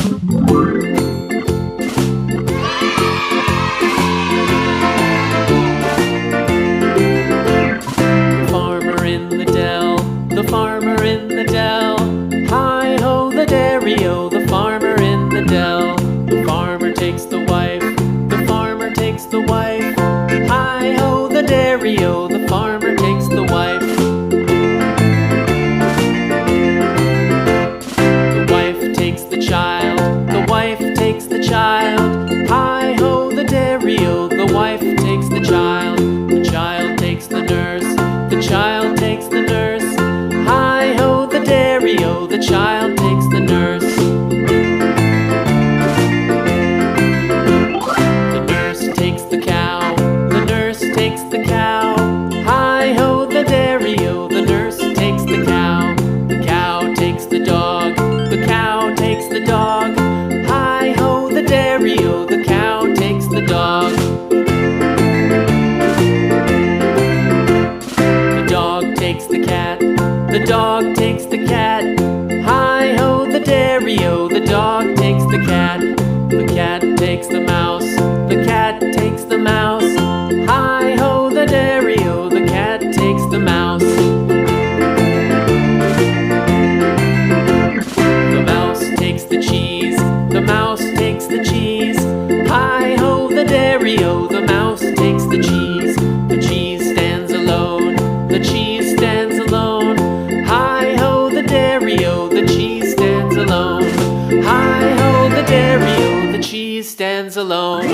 Farmer in the dell, the farmer in the dell. Hi-ho the dairy-o, the farmer in the dell. The farmer takes the wife, the farmer takes the wife. Hi-ho the dairy-o, the farmer takes the wife. The wife takes the child, the wife takes the child. Hi-ho the dairy-o, the wife takes the child. The child takes the nurse, the child takes the nurse. Hi-ho the dairy-o, the child takes the nurse. The nurse takes the cow, the nurse takes the cow. Hi-ho the dairy-o, the nurse takes the cow. The cow takes the dog, the cow takes the dog. Hi-ho the dairy-o, the cow takes the dog. The dog takes the cat, the dog takes the cat. Hi-ho the dairy-o, the dog takes the cat. The cat takes the mouse, the cat takes the mouse. Hi-ho the dairy-o, the cat takes the mouse. The mouse takes the cheese, the mouse takes the cheese. Hi-ho the dairy-o, the mouse takes the cheese. The cheese stands alone, the cheese stands alone. Hi-ho the dairy-o, the cheese stands alone. Hi-ho the dairy-o, the cheese stands alone.